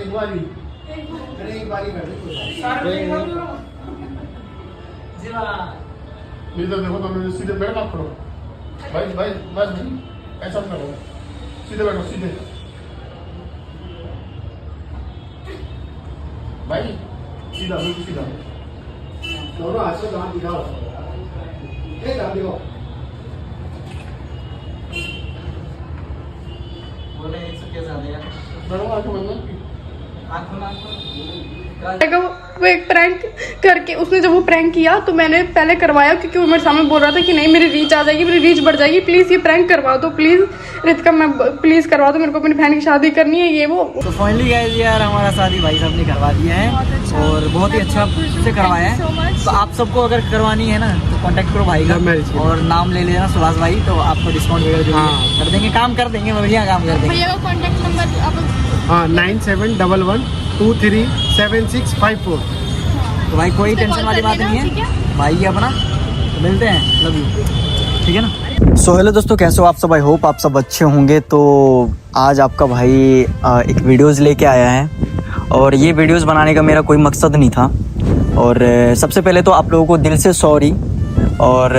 एक बारी अरे एक बारी कर दे इधर देखो तुम सीधे बैठ मत करो भाई भाई बस नहीं ऐसा मत करो सीधे बैठो सीधे भाई सीधा बिल्कुल सीधा दोनों हाथ से दांत दिखाओ एक दांत दिखाओ बोले 100 के ज्यादा यार बड़ो आंख बंद वो एक प्रैंक करके उसने जब वो प्रैंक किया तो मैंने पहले करवाया क्योंकि वो मेरे सामने बोल रहा था कि नहीं मेरी रीच आ जाएगी, मेरी रीच बढ़ जाएगी, प्लीज़ ये प्रैंक करवा दो, प्लीज़ रितिका मैं प्लीज़ करवा दो, मेरे को अपनी बहन की शादी करनी है ये वो। तो फाइनली गाइस यार हमारा शादी भाई साहब ने करवा दिया है और बहुत ही अच्छा से करवाया है। तो आप सबको अगर करवानी है ना तो कांटेक्ट करो भाई का और नाम ले लेना सुभाष भाई, तो आपको डिस्काउंट वगैरह कर देंगे, काम कर देंगे, बढ़िया काम कर देंगे। भैया का कॉन्टैक्ट नंबर हाँ 9711237654। तो भाई कोई टेंशन वाली बात नहीं है, भाई अपना तो मिलते हैं, लव यू, ठीक है ना। सो हेलो दोस्तों, कैसे हो आप सब? आई होप आप सब अच्छे होंगे। तो आज आपका भाई एक वीडियोज़ लेके आया है और ये वीडियोज़ बनाने का मेरा कोई मकसद नहीं था। और सबसे पहले तो आप लोगों को दिल से सॉरी। और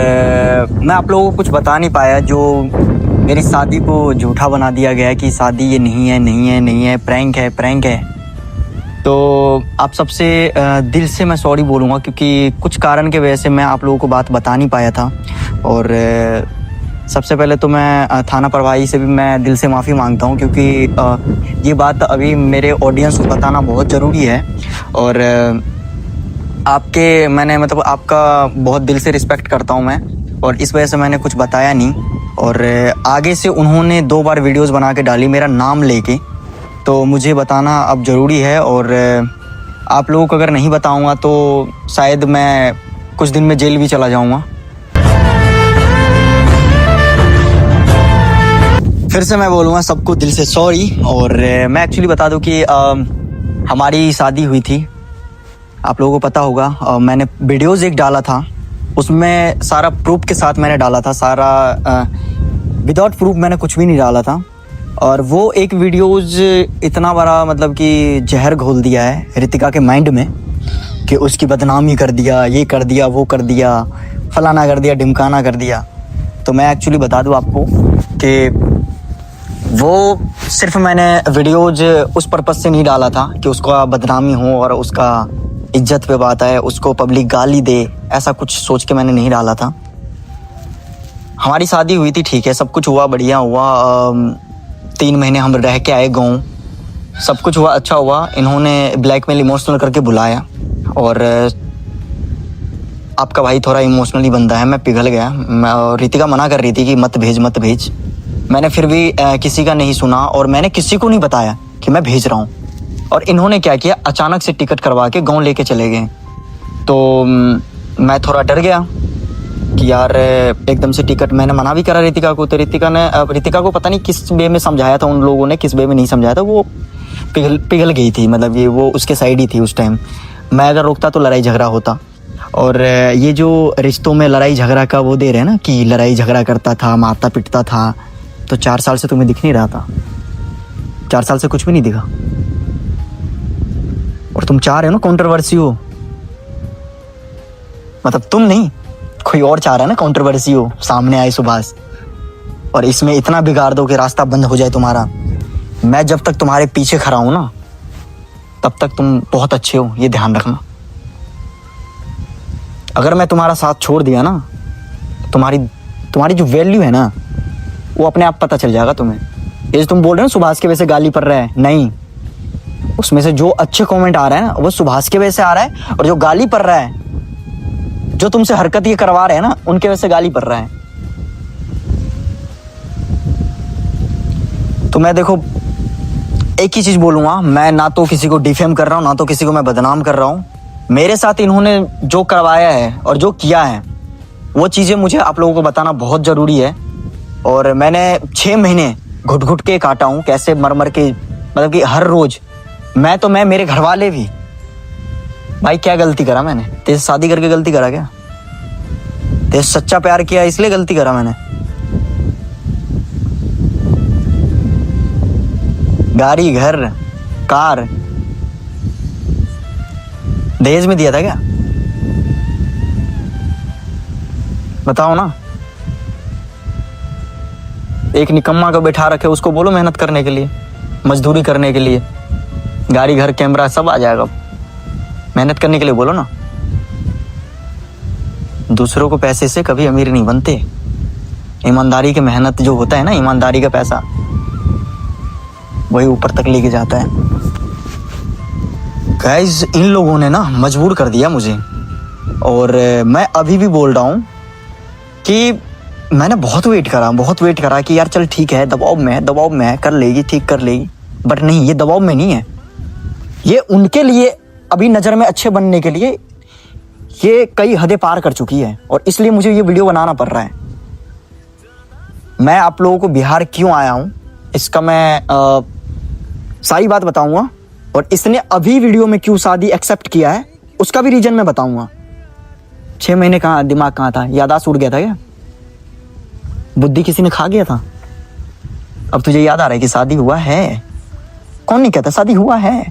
मैं आप लोगों को कुछ बता नहीं पाया, जो मेरी शादी को झूठा बना दिया गया है कि शादी ये नहीं है, नहीं है, नहीं है, प्रैंक है, प्रैंक है। तो आप सबसे दिल से मैं सॉरी बोलूँगा क्योंकि कुछ कारण के वजह से मैं आप लोगों को बात बता नहीं पाया था। और सबसे पहले तो मैं थाना प्रभारी से भी मैं दिल से माफ़ी मांगता हूँ क्योंकि ये बात अभी मेरे ऑडियंस को बताना बहुत ज़रूरी है। और मैंने मतलब आपका बहुत दिल से रिस्पेक्ट करता हूँ मैं, और इस वजह से मैंने कुछ बताया नहीं। और आगे से उन्होंने 2 बार वीडियोस बना के डाली मेरा नाम लेके, तो मुझे बताना अब ज़रूरी है। और आप लोगों को अगर नहीं बताऊंगा तो शायद मैं कुछ दिन में जेल भी चला जाऊंगा। फिर से मैं बोलूँगा सबको दिल से सॉरी। और मैं एक्चुअली बता दूं कि हमारी शादी हुई थी, आप लोगों को पता होगा। मैंने वीडियोज़ एक डाला था, उसमें सारा प्रूफ के साथ मैंने डाला था, सारा विदाउट प्रूफ मैंने कुछ भी नहीं डाला था। और वो एक वीडियोज़ इतना बड़ा मतलब कि जहर घोल दिया है रितिका के माइंड में कि उसकी बदनामी कर दिया, ये कर दिया, वो कर दिया, फलाना कर दिया, ढिमकाना कर दिया। तो मैं एक्चुअली बता दूं आपको कि वो सिर्फ मैंने वीडियोज़ उस पर्पज़ से नहीं डाला था कि उसका बदनामी हो और उसका इज्जत पे बात आए, उसको पब्लिक गाली दे, ऐसा कुछ सोच के मैंने नहीं डाला था। हमारी शादी हुई थी, ठीक है, सब कुछ हुआ, बढ़िया हुआ। 3 महीने हम रह के आए गाँव, सब कुछ हुआ, अच्छा हुआ। इन्होंने ब्लैकमेल इमोशनल करके बुलाया और आपका भाई थोड़ा इमोशनली बंदा है, मैं पिघल गया। रितिका मना कर रही थी कि मत भेज मत भेज, मैंने फिर भी किसी का नहीं सुना और मैंने किसी को नहीं बताया कि मैं भेज रहा हूँ। और इन्होंने क्या किया, अचानक से टिकट करवा के गाँव लेके चले गए। तो मैं थोड़ा डर गया कि यार एकदम से टिकट, मैंने मना भी करा रितिका को, तो रितिका को पता नहीं किस वे में समझाया था उन लोगों ने, किस वे में नहीं समझाया था। वो पिघल गई थी, मतलब ये वो उसके साइड ही थी उस टाइम। मैं अगर रोकता तो लड़ाई झगड़ा होता। और ये जो रिश्तों में लड़ाई झगड़ा का वो दे रहे हैं ना कि लड़ाई झगड़ा करता था, मारता पिटता था, तो 4 साल से तुम्हें दिख नहीं रहा था। 4 साल से कुछ भी नहीं दिखा। और तुम चाह रहे हो ना कंट्रोवर्सी हो, मतलब तुम नहीं, कोई और चाह रहा है ना कंट्रोवर्सी हो, सामने आए सुभाष, और इसमें इतना बिगाड़ दो कि रास्ता बंद हो जाए तुम्हारा। मैं जब तक तुम्हारे पीछे खड़ा हूं ना तब तक तुम बहुत अच्छे हो, ये ध्यान रखना। अगर मैं तुम्हारा साथ छोड़ दिया ना, तुम्हारी जो वैल्यू है ना वो अपने आप पता चल जाएगा तुम्हें। ये जो तुम बोल रहे हो ना सुभाष के वजह से गाली पड़ रहा है, नहीं, उसमें से जो अच्छे कमेंट आ रहे हैं ना वो सुभाष के वजह से आ रहा है, और जो गाली पड़ रहा है, जो तुमसे हरकत ये करवा रहे हैं ना, उनके वजह से गाली पड़ रहा है। तो मैं देखो एक ही चीज बोलूंगा, मैं ना तो किसी को डिफेम कर रहा हूं, ना तो किसी को मैं बदनाम कर रहा हूं। मेरे साथ इन्होंने जो करवाया है और जो किया है वो चीजें मुझे आप लोगों को बताना बहुत जरूरी है। और मैंने 6 महीने घुट घुट के काटा हूं, कैसे मर मर के, मतलब कि हर रोज मैं मेरे घर वाले भी। भाई क्या गलती करा मैंने? तेरे से शादी करके गलती करा क्या? तेरे से सच्चा प्यार किया इसलिए गलती करा मैंने? गाड़ी घर कार दहेज में दिया था क्या? बताओ ना। एक निकम्मा को बैठा रखे, उसको बोलो मेहनत करने के लिए, मजदूरी करने के लिए, गाड़ी घर कैमरा सब आ जाएगा, मेहनत करने के लिए बोलो ना। दूसरों को पैसे से कभी अमीर नहीं बनते। ईमानदारी की मेहनत जो होता है ना, ईमानदारी का पैसा, वही ऊपर तक लेके जाता है। गाइस, इन लोगों ने ना मजबूर कर दिया मुझे, और मैं अभी भी बोल रहा हूँ कि मैंने बहुत वेट करा कि यार चल ठीक है, दबाव में है, कर लेगी, ठीक कर लेगी, बट नहीं, ये दबाव में नहीं है। ये उनके लिए अभी नज़र में अच्छे बनने के लिए ये कई हदें पार कर चुकी है, और इसलिए मुझे ये वीडियो बनाना पड़ रहा है। मैं आप लोगों को बिहार क्यों आया हूँ इसका मैं सारी बात बताऊंगा, और इसने अभी वीडियो में क्यों शादी एक्सेप्ट किया है उसका भी रीजन मैं बताऊंगा। 6 महीने कहाँ, दिमाग कहाँ था, याददाश्त उड़ गया था क्या? बुद्धि किसी ने खा गया था? अब तुझे याद आ रहा है कि शादी हुआ है? कौन नहीं कहता शादी हुआ है?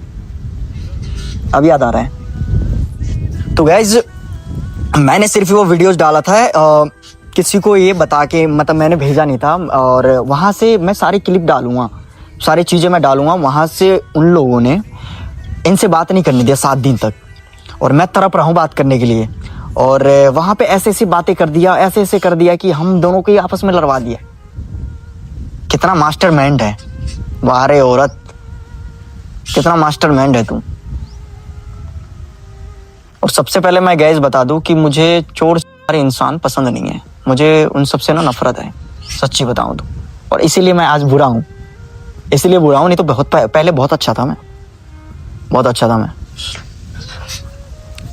अब याद आ रहा है। तो गाइज, मैंने सिर्फ वो वीडियोस डाला था किसी को ये बता के, मतलब मैंने भेजा नहीं था, और वहाँ से मैं सारी क्लिप डालूंगा, सारी चीज़ें मैं डालूंगा। वहाँ से उन लोगों ने इनसे बात नहीं करने दिया 7 दिन तक, और मैं तड़प रहा हूँ बात करने के लिए, और वहाँ पे ऐसे ऐसी बातें कर दिया, ऐसे कर दिया कि हम दोनों को ही आपस में लड़वा दिया। कितना मास्टरमाइंड है, वाह रे औरत, कितना मास्टरमाइंड है तू। और सबसे पहले मैं गैस बता दूं कि मुझे चोर इंसान पसंद नहीं है, मुझे उन सबसे ना नफरत है, सच्ची बताऊं तो। और इसीलिए मैं आज बुरा हूँ, नहीं तो बहुत पहले बहुत अच्छा था मैं।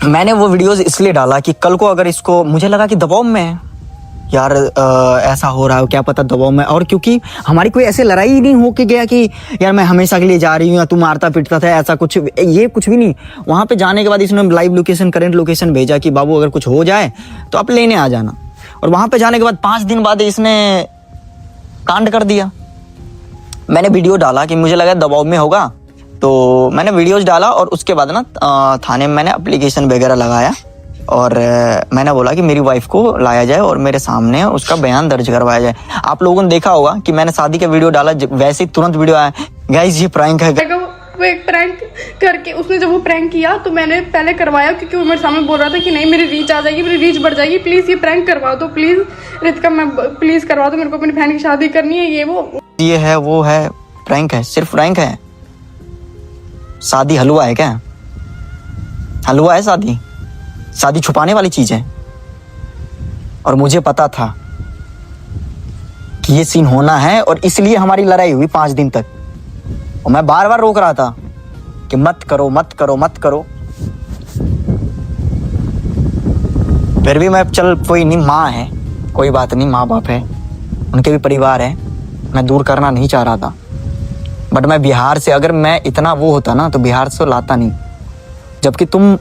मैंने वो वीडियोस इसलिए डाला कि कल को अगर इसको, मुझे लगा कि दबाव में है यार, ऐसा हो रहा है, क्या पता दबाव में। और क्योंकि हमारी कोई ऐसे लड़ाई ही नहीं हो के गया कि यार मैं हमेशा के लिए जा रही हूँ या तू मारता पिटता था, ऐसा कुछ, ये कुछ भी नहीं। वहाँ पे जाने के बाद इसने लाइव लोकेशन, करंट लोकेशन भेजा कि बाबू अगर कुछ हो जाए तो आप लेने आ जाना। और वहाँ पे जाने के बाद 5 दिन बाद इसने कांड कर दिया। मैंने वीडियो डाला कि मुझे लगा दबाव में होगा, तो मैंने वीडियोज डाला, और उसके बाद ना थाने में मैंने एप्लीकेशन वगैरह लगाया, और मैंने बोला कि मेरी वाइफ को लाया जाए और मेरे सामने उसका बयान दर्ज करवाया जाए। आप लोगों ने देखा होगा कि मैंने शादी का वीडियो डाला, वैसे ही तुरंत वीडियो आया, गाइस ये प्रैंक है। वो एक प्रैंक करके, उसने जब वो प्रैंक किया तो मैंने पहले करवाया, क्योंकि वो मेरे सामने बोल रहा था कि नहीं मेरी रीच आ जाएगी, मेरी रीच बढ़ जाएगी, प्लीज़ ये प्रैंक करवा दो, प्लीज़ रितिका, मैं प्लीज़ करवा दो, मेरे को अपनी बहन की शादी करनी है, ये है वो है। प्रैंक है, सिर्फ प्रैंक है। शादी हलवा है क्या? हलवा है शादी छुपाने वाली चीज है। और मुझे पता था कि ये सीन होना है, और इसलिए हमारी लड़ाई हुई 5 दिन तक, और मैं बार बार रोक रहा था कि मत करो। फिर भी मैं, चल कोई नहीं, माँ है, कोई बात नहीं, माँ बाप है, उनके भी परिवार है, मैं दूर करना नहीं चाह रहा था। बट मैं बिहार से, अगर मैं इतना वो होता ना तो बिहार से लाता नहीं, जबकि तुम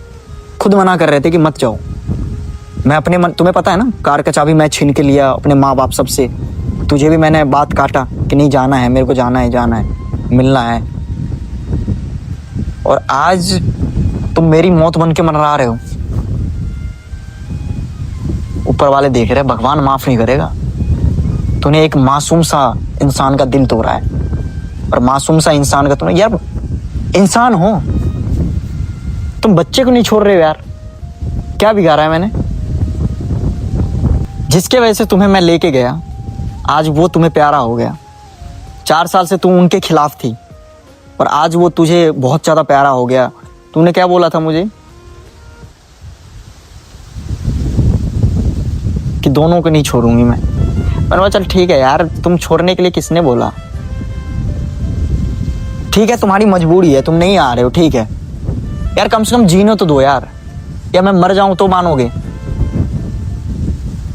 खुद मना कर रहे थे कि मत जाओ। मैं अपने मन, तुम्हें पता है ना, कार का चाबी मैं छीन के लिया अपने माँ बाप सबसे, तुझे भी मैंने बात काटा कि नहीं जाना है, मेरे को जाना है, मिलना है, और आज तुम मेरी मौत बन के मना रहे हो। ऊपर वाले देख रहे, भगवान माफ नहीं करेगा। तूने एक मासूम सा इंसान का दिल तोड़ा है, और मासूम सा इंसान का तुमने, यार इंसान हो तुम, बच्चे को नहीं छोड़ रहे हो यार, क्या बिगाड़ा है मैंने? जिसके वजह से तुम्हें मैं लेके गया, आज वो तुम्हें प्यारा हो गया। 4 साल से तुम उनके खिलाफ थी, और आज वो तुझे बहुत ज्यादा प्यारा हो गया। तूने क्या बोला था मुझे कि दोनों को नहीं छोड़ूंगी मैंने बोला चल ठीक है यार, तुम छोड़ने के लिए किसने बोला? ठीक है तुम्हारी मजबूरी है, तुम नहीं आ रहे हो, ठीक है यार, कम से कम जीने तो दो यार, या मैं मर जाऊं तो मानोगे?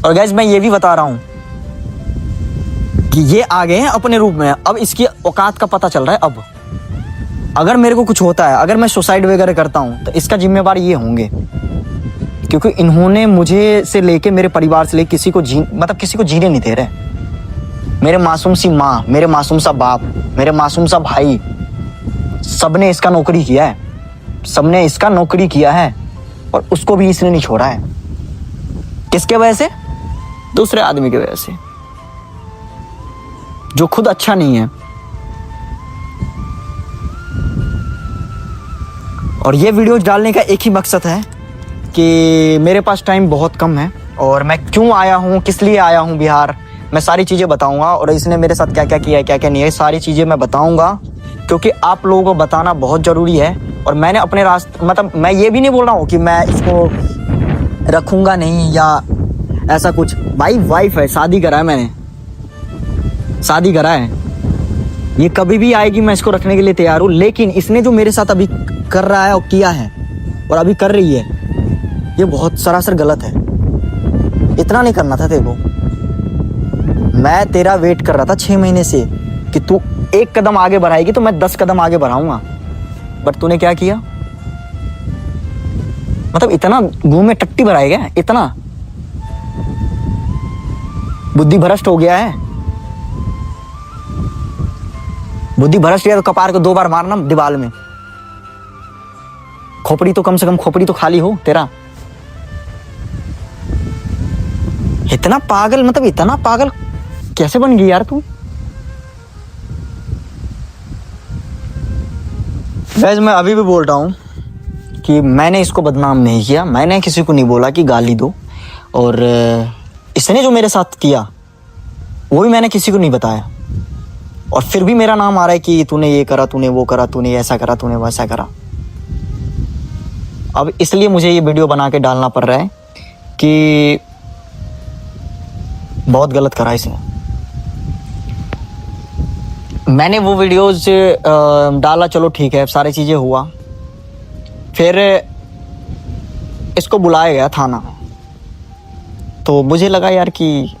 और गाइस मैं ये भी बता रहा हूं कि ये आ गए हैं अपने रूप में, अब इसकी औकात का पता चल रहा है। अब अगर मेरे को कुछ होता है, अगर मैं सुसाइड वगैरह करता हूं, तो इसका जिम्मेवार ये होंगे, क्योंकि इन्होंने मुझे से लेके, मेरे परिवार से लेके किसी को जीने नहीं दे रहे। मेरे मासूम सी माँ, मेरे मासूम सा बाप, मेरे मासूम सा भाई, सबने इसका नौकरी किया है, सबने इसका नौकरी किया है और उसको भी इसने नहीं छोड़ा है। किसके वजह से? दूसरे आदमी की वजह से, जो खुद अच्छा नहीं है। और ये वीडियो डालने का एक ही मकसद है कि मेरे पास टाइम बहुत कम है और मैं क्यों आया हूँ, किस लिए आया हूँ बिहार, मैं सारी चीज़ें बताऊंगा। और इसने मेरे साथ क्या क्या किया है, क्या क्या नहीं है, सारी चीज़ें मैं बताऊंगा, क्योंकि आप लोगों को बताना बहुत ज़रूरी है। और मैंने अपने रास्ते, मतलब मैं ये भी नहीं बोल रहा हूँ कि मैं इसको रखूँगा नहीं या ऐसा कुछ। भाई वाइफ है, शादी करा है, मैंने शादी करा है, ये कभी भी आएगी, मैं इसको रखने के लिए तैयार हूँ। लेकिन इसने जो मेरे साथ अभी कर रहा है और किया है और अभी कर रही है, ये बहुत सरासर गलत है। इतना नहीं करना था तेरे को। मैं तेरा वेट कर रहा था 6 महीने से कि तू एक कदम आगे बढ़ाएगी तो मैं 10 कदम आगे बढ़ाऊंगा, बट तूने क्या किया? मतलब इतना मुंह में टट्टी भराएगा, इतना बुद्धि भ्रष्ट हो गया है। बुद्धि भ्रष्ट है तो कपार को 2 बार मारना दीवार में। खोपड़ी तो कम से कम, खोपड़ी तो खाली हो तेरा। इतना पागल, मतलब इतना पागल कैसे बन गई यार तू? गाइस मैं अभी भी बोल रहा हूँ कि मैंने इसको बदनाम नहीं किया, मैंने किसी को नहीं बोला कि गाली दो, और इसने जो मेरे साथ किया वो भी मैंने किसी को नहीं बताया। और फिर भी मेरा नाम आ रहा है कि तूने ये करा, तूने वो करा, तूने ऐसा करा, तूने वैसा करा। अब इसलिए मुझे ये वीडियो बना के डालना पड़ रहा है कि बहुत गलत करा इसने। मैंने वो वीडियोस डाला, चलो ठीक है, सारी चीज़ें हुआ। फिर इसको बुलाया गया थाना, तो मुझे लगा यार कि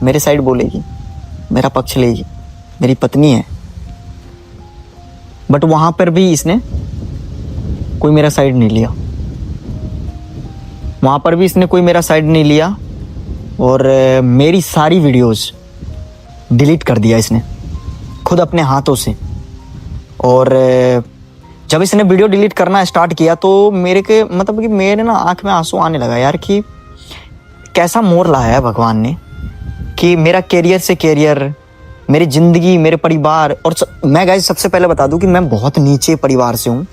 मेरे साइड बोलेगी, मेरा पक्ष लेगी, मेरी पत्नी है। बट वहाँ पर भी इसने कोई मेरा साइड नहीं लिया, वहाँ पर भी इसने कोई मेरा साइड नहीं लिया और मेरी सारी वीडियोस डिलीट कर दिया इसने खुद अपने हाथों से। और जब इसने वीडियो डिलीट करना स्टार्ट किया तो मेरे के, मतलब कि मेरे ना आँख में आंसू आने लगा यार कि कैसा मोड़ लाया है भगवान ने कि मेरा कैरियर से कैरियर, मेरी ज़िंदगी, मेरे परिवार। और मैं गाइस सबसे पहले बता दूं कि मैं बहुत नीचे परिवार से हूँ,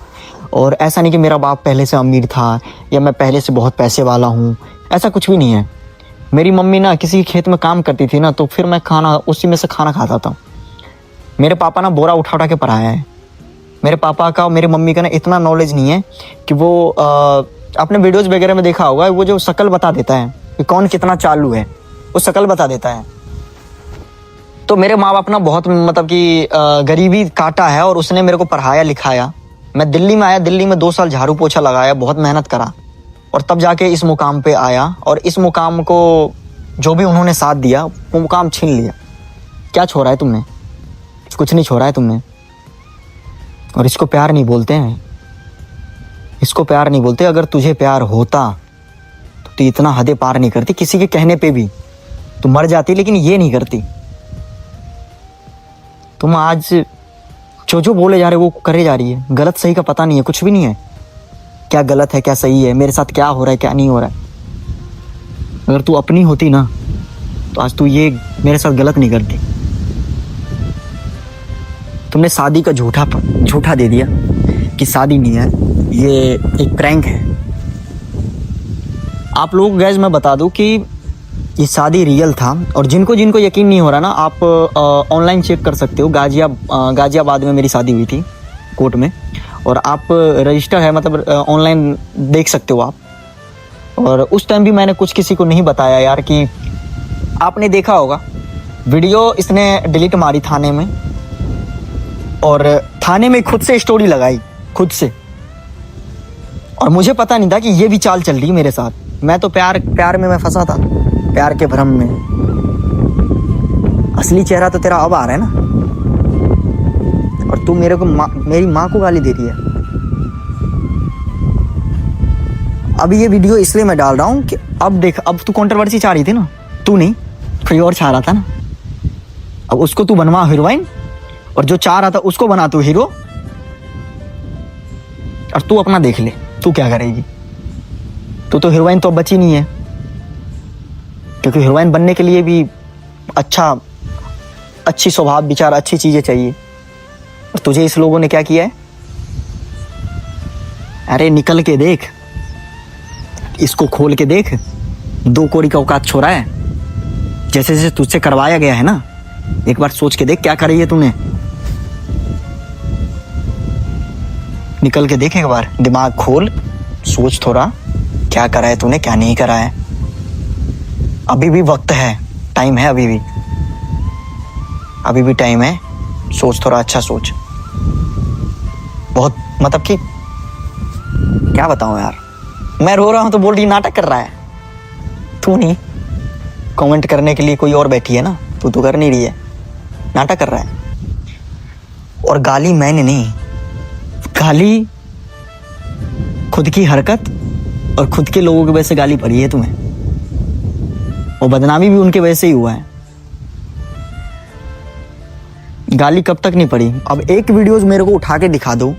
और ऐसा नहीं कि मेरा बाप पहले से अमीर था या मैं पहले से बहुत पैसे वाला हूँ, ऐसा कुछ भी नहीं है। मेरी मम्मी ना किसी खेत में काम करती थी ना, तो फिर मैं खाना उसी में से खाना खाता था। मेरे पापा ना बोरा उठा उठा के पढ़ाया है। मेरे पापा का और मेरे मम्मी का ना इतना नॉलेज नहीं है कि वो आपने वीडियोज़ वगैरह में देखा होगा, वो जो शक्ल बता देता है कि कौन कितना चालू है, वो शक्ल बता देता है। तो मेरे माँ बाप ना बहुत, मतलब कि गरीबी काटा है और उसने मेरे को पढ़ाया लिखाया। मैं दिल्ली में आया, दिल्ली में 2 साल झाड़ू पोछा लगाया, बहुत मेहनत करा और तब जाके इस मुकाम पे आया। और इस मुकाम को जो भी उन्होंने साथ दिया वो मुकाम छीन लिया। क्या छोड़ा है तुमने? कुछ नहीं छोड़ा है तुमने। और इसको प्यार नहीं बोलते हैं, इसको प्यार नहीं बोलते। अगर तुझे प्यार होता तो तू इतना हदें पार नहीं करती, किसी के कहने पे भी तू मर जाती, लेकिन ये नहीं करती। तुम आज जो बोले जा रहे वो करे जा रही है। गलत सही का पता नहीं है, कुछ भी नहीं है। क्या गलत है क्या सही है, मेरे साथ क्या हो रहा है क्या नहीं हो रहा है। अगर तू अपनी होती ना तो आज तू ये मेरे साथ गलत नहीं करती। तुमने शादी का झूठा दे दिया कि शादी नहीं है, ये एक प्रैंक है। आप लोग गैस मैं बता दूं कि ये शादी रियल था। और जिनको जिनको यकीन नहीं हो रहा ना, आप ऑनलाइन चेक कर सकते हो। गाजियाबाद में मेरी शादी हुई थी कोर्ट में, और आप रजिस्टर है, मतलब ऑनलाइन देख सकते हो आप। और उस टाइम भी मैंने कुछ किसी को नहीं बताया यार कि आपने देखा होगा वीडियो इसने डिलीट मारी थाने में, और थाने में खुद से स्टोरी लगाई खुद से। और मुझे पता नहीं था कि ये भी चाल चल रही मेरे साथ। मैं तो प्यार में मैं फंसा था, प्यार के भ्रम में। असली चेहरा तो तेरा अब आ रहा है ना, और तू मेरे को मेरी माँ को गाली दे रही है। अभी ये वीडियो इसलिए मैं डाल रहा हूँ कि अब देख, अब तू कंट्रोवर्सी चाह रही थी ना, तू नहीं कोई और चाह रहा था ना, अब उसको तू बनवा हीरोइन, और जो चाह रहा था उसको बना तू हीरो, और तू अपना देख ले, तू क्या करेगी। तू तो हीरोइन तो बची नहीं है, क्योंकि हीरोइन बनने के लिए भी अच्छी स्वभाव विचार, अच्छी चीजें चाहिए। और तुझे इस लोगों ने क्या किया है? अरे निकल के देख, इसको खोल के देख, 2 कौड़ी का औकात छोड़ा है। जैसे जैसे तुझसे करवाया गया है ना, एक बार सोच के देख क्या करी है तूने। निकल के देख एक बार, दिमाग खोल, सोच थोड़ा, क्या करा है तूने, क्या नहीं करा है। अभी भी वक्त है, टाइम है, अभी भी टाइम है। सोच थोड़ा, अच्छा सोच। बहुत मतलब कि क्या बताऊं यार, मैं रो रहा हूं तो बोल रही नाटक कर रहा है। तू नहीं, कमेंट करने के लिए कोई और बैठी है ना, तू तो कर नहीं रही है, नाटक कर रहा है। और गाली मैंने नहीं, गाली खुद की हरकत और खुद के लोगों की वजह से गाली पड़ी है तुम्हें, और बदनामी भी उनके वजह से ही हुआ है। गाली कब तक नहीं पड़ी। अब एक वीडियोस मेरे को उठा के दिखा दो।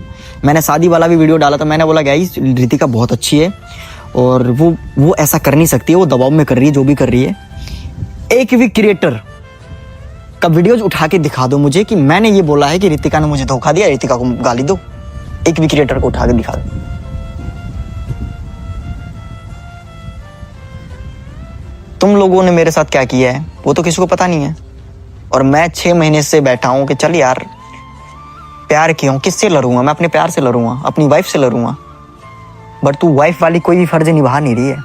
मैंने शादी वाला भी वीडियो डाला था, मैंने बोला गाइस रितिका बहुत अच्छी है और वो ऐसा कर नहीं सकती है, वो दबाव में कर रही है जो भी कर रही है। एक भी क्रिएटर का वीडियोज उठा के दिखा दो मुझे कि मैंने ये बोला है कि रितिका ने मुझे धोखा दिया, रितिका को गाली दो। एक भी क्रिएटर को उठा के दिखा दो। तुम लोगों ने मेरे साथ क्या किया है वो तो किसी को पता नहीं है, और मैं 6 महीने से बैठा हूं कि चल यार प्यार क्यों, किससे लड़ूंगा मैं, अपने प्यार से लड़ूंगा, अपनी वाइफ से लड़ूंगा। बट तू वाइफ वाली कोई भी फर्ज निभा नहीं रही है।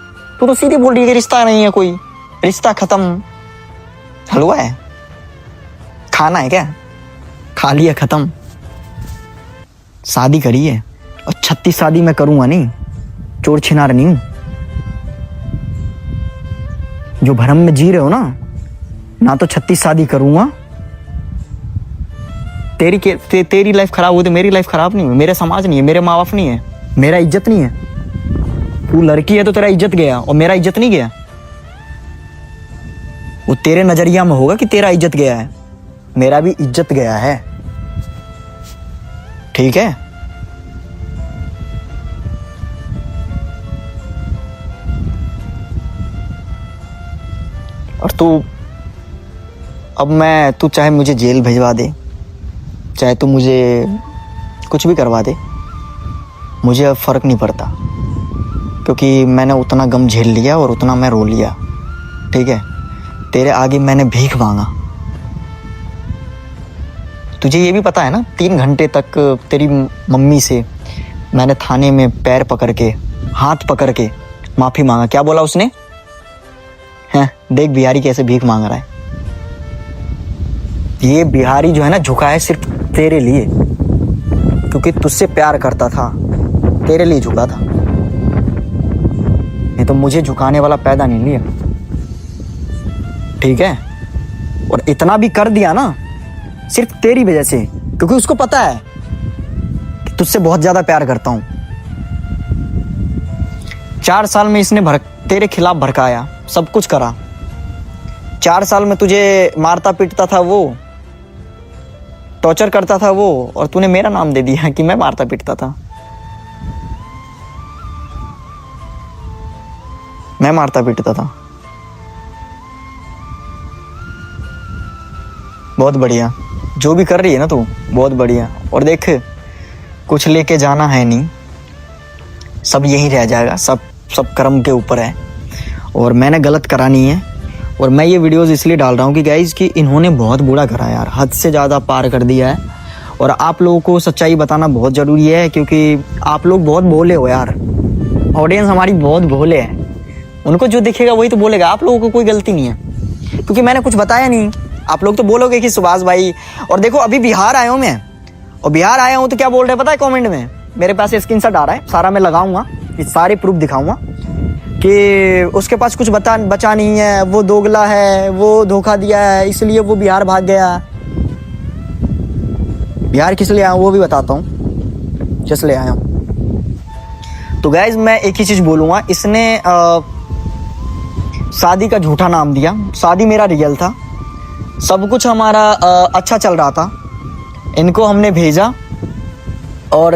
तू तो सीधे बोल रही है कि रिश्ता नहीं है, कोई रिश्ता खत्म। हलवा है, खाना है क्या, खा लिया खत्म। शादी करी है, और 36 शादी मैं करूंगा नहीं, चोर छिनार नहीं हूं। जो भरम में जी रहे हो ना तो 36 शादी करूंगा। तेरी लाइफ खराब हो तो मेरी लाइफ खराब नहीं है, मेरे समाज नहीं है, मेरे माँ बाप नहीं है, मेरा इज्जत नहीं है। तू लड़की है तो तेरा इज्जत गया, और मेरा इज्जत नहीं गया। वो तेरे नजरिया में होगा कि तेरा इज्जत गया है, मेरा भी इज्जत गया है। ठीक है, और तू चाहे मुझे जेल भिजवा दे, चाहे तू मुझे कुछ भी करवा दे, मुझे अब फर्क नहीं पड़ता, क्योंकि मैंने उतना गम झेल लिया और उतना मैं रो लिया। ठीक है, तेरे आगे मैंने भीख मांगा। तुझे ये भी पता है ना, 3 घंटे तक तेरी मम्मी से मैंने थाने में पैर पकड़ के, हाथ पकड़ के माफी मांगा। क्या बोला उसने? हैं, देख बिहारी कैसे भीख मांग रहा है। ये बिहारी जो है ना, झुका है सिर्फ तेरे लिए, क्योंकि तुझसे प्यार करता था, तेरे लिए झुका था। नहीं तो मुझे झुकाने वाला पैदा नहीं लिया। ठीक है, और इतना भी कर दिया ना सिर्फ तेरी वजह से, क्योंकि उसको पता है कि तुझसे बहुत ज्यादा प्यार करता हूं। 4 साल में इसने तेरे खिलाफ भड़काया, सब कुछ करा। 4 साल में तुझे मारता पीटता था वो, टॉर्चर करता था वो, और तूने मेरा नाम दे दिया कि मैं मारता पीटता था। मैं मारता पीटता था। बहुत बढ़िया, जो भी कर रही है ना तू, बहुत बढ़िया। और देख, कुछ लेके जाना है नहीं, सब यही रह जाएगा, सब कर्म के ऊपर है। और मैंने गलत करा नहीं है, और मैं ये वीडियोस इसलिए डाल रहा हूँ कि गाइज कि इन्होंने बहुत बुरा करा यार, हद से ज़्यादा पार कर दिया है। और आप लोगों को सच्चाई बताना बहुत ज़रूरी है, क्योंकि आप लोग बहुत भोले हो यार, ऑडियंस हमारी बहुत भोले है। उनको जो दिखेगा वही तो बोलेगा, आप लोगों को कोई गलती नहीं है, क्योंकि मैंने कुछ बताया नहीं। आप लोग तो बोलोगे कि सुभाष भाई, और देखो अभी बिहार आया हूँ मैं, और बिहार आया हूँ तो क्या बोल रहे हैं पता है कमेंट में? मेरे पास स्क्रीनशॉट आ रहा है, सारा मैं लगाऊंगा, ये सारे प्रूफ दिखाऊंगा कि उसके पास कुछ बचा नहीं है, वो दोगला है, वो धोखा दिया है, इसलिए वो बिहार भाग गया। बिहार किस लिए आया हूँ वो भी बताता हूँ, किस लिए आया हूँ। तो गाइज मैं एक ही चीज़ बोलूँगा, इसने शादी का झूठा नाम दिया। शादी मेरा रियल था, सब कुछ हमारा अच्छा चल रहा था। इनको हमने भेजा और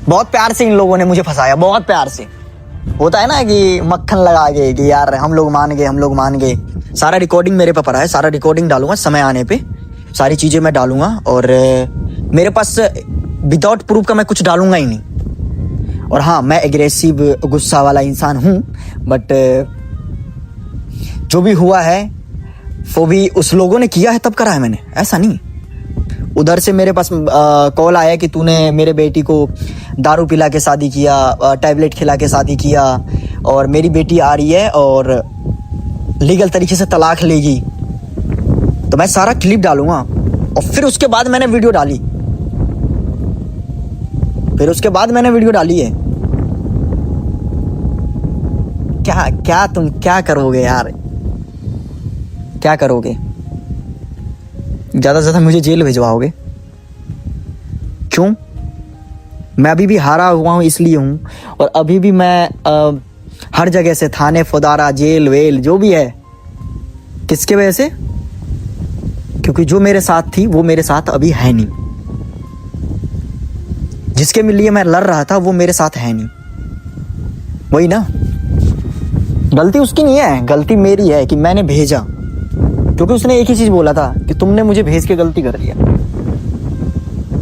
बहुत प्यार से इन लोगों ने मुझे फंसाया, बहुत प्यार से। होता है ना कि मक्खन लगा के कि यार हम लोग मान गए। सारा रिकॉर्डिंग मेरे पे पड़ा है, सारा रिकॉर्डिंग डालूंगा समय आने पे, सारी चीज़ें मैं डालूंगा। और मेरे पास विदाउट प्रूफ का मैं कुछ डालूंगा ही नहीं। और हाँ, मैं एग्रेसिव गुस्सा वाला इंसान हूँ, बट जो भी हुआ है वो भी उस लोगों ने किया है तब करा है मैंने, ऐसा नहीं। उधर से मेरे पास कॉल आया कि तूने मेरे बेटी को दारू पिला के शादी किया, टैबलेट खिला के शादी किया, और मेरी बेटी आ रही है और लीगल तरीके से तलाक लेगी। तो मैं सारा क्लिप डालूंगा। और फिर उसके बाद मैंने वीडियो डाली, है। क्या तुम क्या करोगे यार, क्या करोगे? ज़्यादा से ज़्यादा मुझे जेल भिजवाओगे। क्यों? मैं अभी भी हारा हुआ हूँ इसलिए हूँ। और अभी भी मैं हर जगह से, थाने, फौदारा, जेल वेल जो भी है, किसके वजह से? क्योंकि जो मेरे साथ थी वो मेरे साथ अभी है नहीं। जिसके लिए मैं लड़ रहा था वो मेरे साथ है नहीं। वही ना, गलती उसकी नहीं है, गलती मेरी है कि मैंने भेजा। क्योंकि उसने एक ही चीज बोला था कि तुमने मुझे भेज के गलती कर दिया।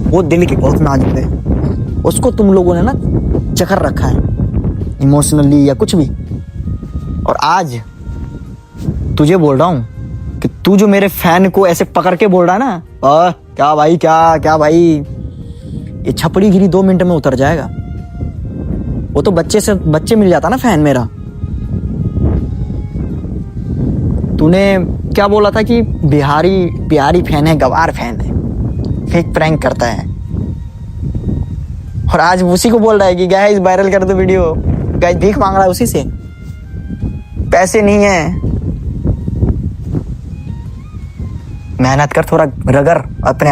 वो दिल की बहुत नाजुक है, उसको तुम लोगों ने ना चकर रखा है इमोशनली या कुछ भी। और आज तुझे बोल रहा हूँ कि तू जो मेरे फैन को ऐसे पकड़ के बोल रहा है ना, क्या भाई, क्या भाई, ये छपड़ी गिरी 2 मिनट में उतर जाएगा। वो तो बच्चे मिल जाता ना फैन मेरा। तूने क्या बोला था कि बिहारी फैन है, गवार फैन है, फेक प्रैंक करता है। और आज उसी को बोल रहा है कि गाइस वायरल कर दो वीडियो। गाइस भीख मांग रहा है उसी से, पैसे नहीं है। मेहनत कर, थोड़ा रगड़ अपने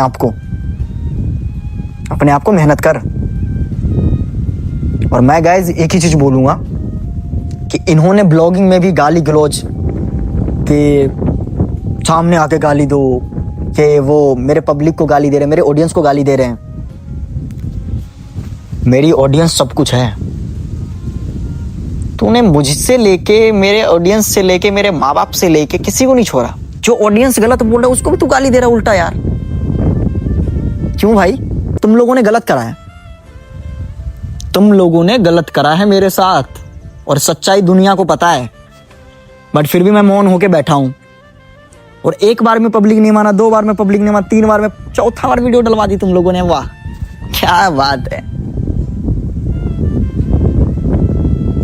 आप को मेहनत कर। और मैं गाइस एक ही चीज बोलूंगा कि इन्होंने ब्लॉगिंग में भी गाली गलौज कि सामने आके गाली दो, कि वो मेरे पब्लिक को गाली दे रहे हैं, मेरे ऑडियंस को गाली दे रहे हैं। मेरी ऑडियंस सब कुछ है। तूने मुझसे लेके, मेरे ऑडियंस से लेके, मेरे माँ बाप से लेके किसी को नहीं छोड़ा। जो ऑडियंस गलत बोल रहा है उसको भी तू गाली दे रहा है उल्टा यार। क्यों भाई? तुम लोगों ने गलत करा है, मेरे साथ, और सच्चाई दुनिया को पता है। बट फिर भी मैं मौन होके बैठा हूं। और एक बार में पब्लिक नहीं माना, 2 बार में पब्लिक नहीं माना, 3 बार में, 4था बार वीडियो डलवा दी तुम लोगों ने। वाह क्या बात है।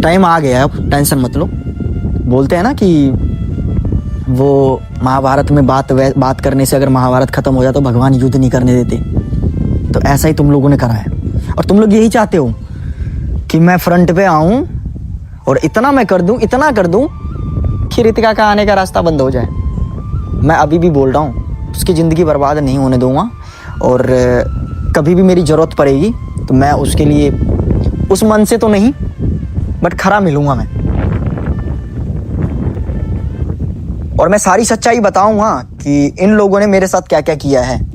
टाइम आ गया, अब टेंशन मत लो। बोलते हैं ना कि वो महाभारत में बात करने से अगर महाभारत खत्म हो जाए तो भगवान युद्ध नहीं करने देते। तो ऐसा ही तुम लोगों ने करा है। और तुम लोग यही चाहते हो कि मैं फ्रंट पे आऊं और इतना मैं कर दूं कि रितिका का आने का रास्ता बंद हो जाए। मैं अभी भी बोल रहा हूं, उसकी ज़िंदगी बर्बाद नहीं होने दूंगा। और कभी भी मेरी ज़रूरत पड़ेगी तो मैं उसके लिए, उस मन से तो नहीं, बट खरा मिलूंगा मैं। और मैं सारी सच्चाई बताऊंगा कि इन लोगों ने मेरे साथ क्या क्या किया है।